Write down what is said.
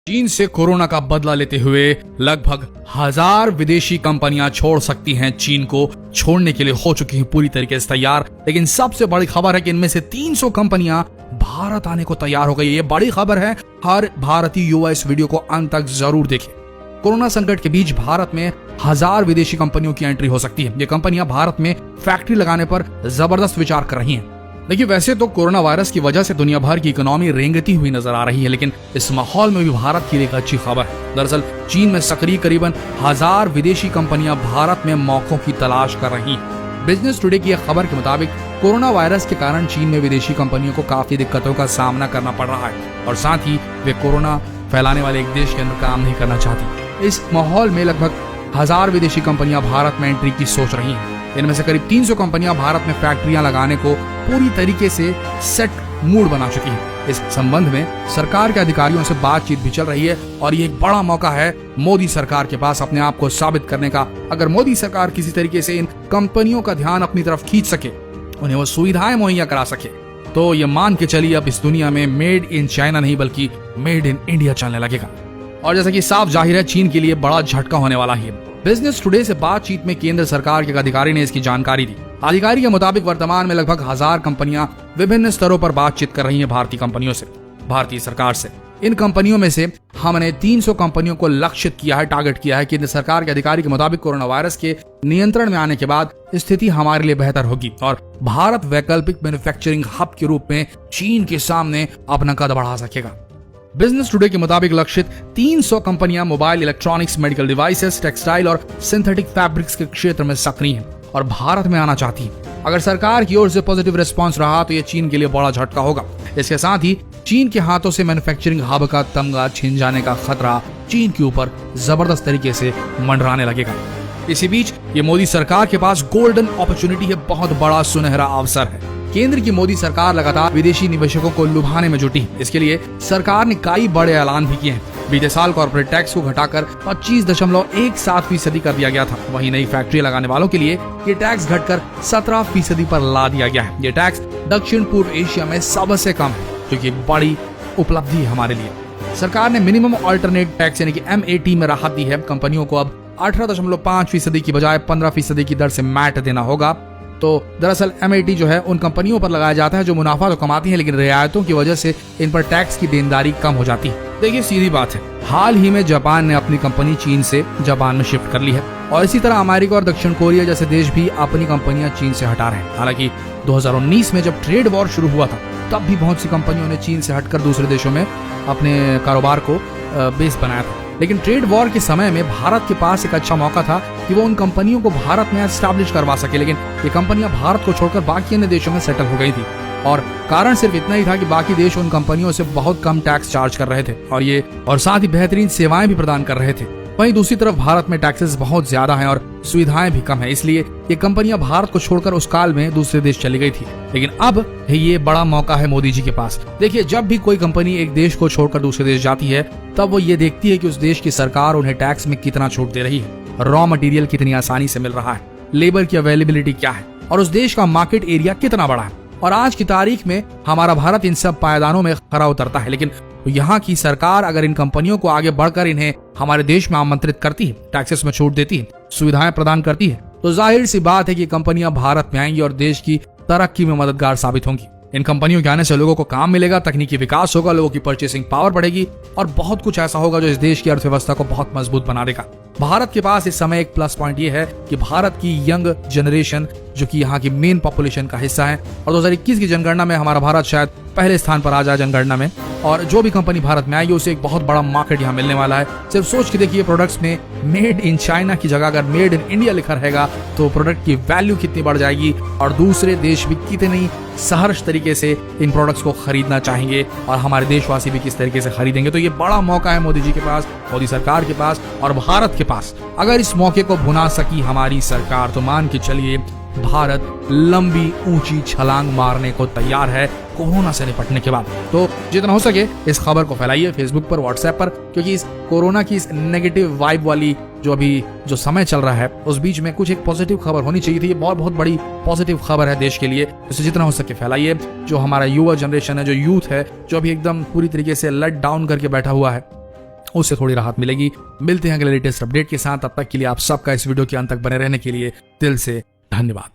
चीन से कोरोना का बदला लेते हुए लगभग 1000 विदेशी कंपनियां छोड़ सकती हैं। चीन को छोड़ने के लिए हो चुकी हैं पूरी तरीके से तैयार। लेकिन सबसे बड़ी खबर है कि इनमें से 300 कंपनियां भारत आने को तैयार हो गई। ये बड़ी खबर है। हर भारतीय युवा इस वीडियो को अंत तक जरूर देखे। कोरोना संकट के बीच भारत में 1000 विदेशी कंपनियों की एंट्री हो सकती है। ये कंपनियां भारत में फैक्ट्री लगाने पर जबरदस्त विचार कर रही हैं। देखिए, वैसे तो कोरोना वायरस की वजह से दुनिया भर की इकोनॉमी रेंगती हुई नजर आ रही है, लेकिन इस माहौल में भी भारत के लिए एक अच्छी खबर है। दरअसल चीन में सक्रिय करीबन 1000 विदेशी कंपनियां भारत में मौकों की तलाश कर रही हैं। बिजनेस टुडे की एक खबर के मुताबिक कोरोना वायरस के कारण चीन में विदेशी कंपनियों को काफी दिक्कतों का सामना करना पड़ रहा है और साथ ही वे कोरोना फैलाने वाले एक देश के अंदर काम नहीं करना चाहती। इस माहौल में लगभग 1000 विदेशी कंपनियां भारत में एंट्री की सोच रही हैं। इनमें से करीब 300 कंपनियां भारत में फैक्ट्रियां लगाने को पूरी तरीके से सेट मूड बना चुकी हैं। इस संबंध में सरकार के अधिकारियों से बातचीत भी चल रही है और ये एक बड़ा मौका है मोदी सरकार के पास अपने आप को साबित करने का। अगर मोदी सरकार किसी तरीके से इन कंपनियों का ध्यान अपनी तरफ खींच सके, उन्हें वो सुविधाएं मुहैया करा सके, तो ये मान के चलिए अब इस दुनिया में मेड इन चाइना नहीं बल्कि मेड इन इंडिया चलने लगेगा। और जैसा कि साफ जाहिर है, चीन के लिए बड़ा झटका होने वाला है। बिजनेस टुडे से बातचीत में केंद्र सरकार के एक अधिकारी ने इसकी जानकारी दी। अधिकारी के मुताबिक वर्तमान में लगभग 1000 कंपनियां विभिन्न स्तरों पर बातचीत कर रही हैं भारतीय कंपनियों से, भारतीय सरकार से। इन कंपनियों में से हमने 300 कंपनियों को लक्षित किया है, टारगेट किया है। केंद्र सरकार के अधिकारी के मुताबिक कोरोना वायरस के नियंत्रण में आने के बाद स्थिति हमारे लिए बेहतर होगी और भारत वैकल्पिक मैन्युफैक्चरिंग हब के रूप में चीन के सामने अपना कद बढ़ा सकेगा। बिजनेस टुडे के मुताबिक लक्षित 300 कंपनियां mobile electronics, medical devices, textile और सिंथेटिक फैब्रिक्स के क्षेत्र में सक्रिय हैं और भारत में आना चाहती हैं। अगर सरकार की ओर से पॉजिटिव रिस्पांस रहा तो यह चीन के लिए बड़ा झटका होगा। इसके साथ ही चीन के हाथों से मैन्युफैक्चरिंग हब का तमगा छिन जाने का खतरा चीन के ऊपर जबरदस्त तरीके से मंडराने लगेगा। इसी बीच ये मोदी सरकार के पास गोल्डन अपॉर्चुनिटी है, बहुत बड़ा सुनहरा अवसर है। केंद्र की मोदी सरकार लगातार विदेशी निवेशकों को लुभाने में जुटी। इसके लिए सरकार ने कई बड़े ऐलान भी किए हैं। बीते साल कॉर्पोरेट टैक्स को घटाकर 25.17% कर दिया गया था। वहीं नई फैक्ट्री लगाने वालों के लिए ये टैक्स घटकर 17% पर ला दिया गया है। ये टैक्स दक्षिण पूर्व एशिया में सबसे कम है, जो कि बड़ी उपलब्धि है हमारे लिए। सरकार ने मिनिमम अल्टरनेट टैक्स यानी कि MAT में राहत दी है। कंपनियों को अब 18.5% की बजाय 15% की दर से मैट देना होगा। तो दरअसल MAT जो है उन कंपनियों पर लगाया जाता है जो मुनाफा तो कमाती हैं, लेकिन रियायतों की वजह से इन पर टैक्स की देनदारी कम हो जाती है। देखिए, सीधी बात है, हाल ही में जापान ने अपनी कंपनी चीन से जापान में शिफ्ट कर ली है और इसी तरह अमेरिका और दक्षिण कोरिया जैसे देश भी अपनी कंपनियां चीन से हटा रहे हैं। हालांकि 2019 में जब ट्रेड वॉर शुरू हुआ था, तब भी बहुत सी कंपनियों ने चीन से हटकर दूसरे देशों में अपने कारोबार को बेस बनाया था। लेकिन ट्रेड वॉर के समय में भारत के पास एक अच्छा मौका था कि वो उन कंपनियों को भारत में एस्टैब्लिश करवा सके, लेकिन ये कंपनियां भारत को छोड़कर बाकी अन्य देशों में सेटल हो गई थी और कारण सिर्फ इतना ही था कि बाकी देश उन कंपनियों से बहुत कम टैक्स चार्ज कर रहे थे और साथ ही बेहतरीन सेवाएं भी प्रदान कर रहे थे। वहीं दूसरी तरफ भारत में टैक्सेस बहुत ज्यादा हैं और सुविधाएं भी कम है, इसलिए ये कंपनियां भारत को छोड़कर उस काल में दूसरे देश चली गई थी। लेकिन अब ये बड़ा मौका है मोदी जी के पास। देखिए, जब भी कोई कंपनी एक देश को छोड़कर दूसरे देश जाती है, तब वो ये देखती है कि उस देश की सरकार उन्हें टैक्स में कितना छूट दे रही है, रॉ मटेरियल कितनी आसानी से मिल रहा है, लेबर की अवेलेबिलिटी क्या है और उस देश का मार्केट एरिया कितना बड़ा है। और आज की तारीख में हमारा भारत इन सब पायदानों में खरा उतरता है। लेकिन यहाँ की सरकार अगर इन कंपनियों को आगे बढ़कर इन्हें हमारे देश में आमंत्रित करती है, टैक्सेस में छूट देती है, सुविधाएं प्रदान करती है, तो जाहिर सी बात है कि कंपनियां भारत में आएंगी और देश की तरक्की में मददगार साबित होंगी। इन कंपनियों के आने से लोगों को काम मिलेगा, तकनीकी विकास होगा, लोगों की परचेसिंग पावर बढ़ेगी और बहुत कुछ ऐसा होगा जो इस देश की अर्थव्यवस्था को बहुत मजबूत बना देगा। भारत के पास इस समय एक प्लस पॉइंट ये है कि भारत की यंग जनरेशन जो कि यहाँ की मेन पॉपुलेशन का हिस्सा है और 2021 की जनगणना में हमारा भारत शायद पहले स्थान पर आ जाए जनगणना में। और जो भी कंपनी भारत में आएगी उसे एक बहुत बड़ा मार्केट यहाँ मिलने वाला है। सिर्फ सोच के देखिए, प्रोडक्ट्स में मेड इन चाइना की जगह अगर मेड इन इंडिया लिखा रहेगा तो प्रोडक्ट की वैल्यू कितनी बढ़ जाएगी और दूसरे देश भी कितनी सहर्ष तरीके से इन प्रोडक्ट्स को खरीदना चाहेंगे और हमारे देशवासी भी किस तरीके से खरीदेंगे। तो ये बड़ा मौका है मोदी जी के पास, मोदी सरकार के पास और भारत के पास। अगर इस मौके को भुना सकी हमारी सरकार तो मान के चलिए भारत लंबी ऊंची छलांग मारने को तैयार है कोरोना से निपटने के बाद। तो जितना हो सके इस खबर को फैलाइए फेसबुक पर, व्हाट्सएप पर, क्योंकि इस कोरोना की इस नेगेटिव वाइब वाली जो समय चल रहा है उस बीच में कुछ एक पॉजिटिव खबर होनी चाहिए थी। ये बहुत बड़ी पॉजिटिव खबर है देश के लिए, इसे जितना हो सके फैलाइए। जो हमारा युवा जनरेशन है, जो यूथ है, जो अभी एकदम पूरी तरीके से लेट डाउन करके बैठा हुआ है, उससे थोड़ी राहत मिलेगी। मिलते हैं अगले लेटेस्ट अपडेट के साथ, तब तक के लिए आप सबका इस वीडियो के अंत तक बने रहने के लिए दिल से धन्यवाद।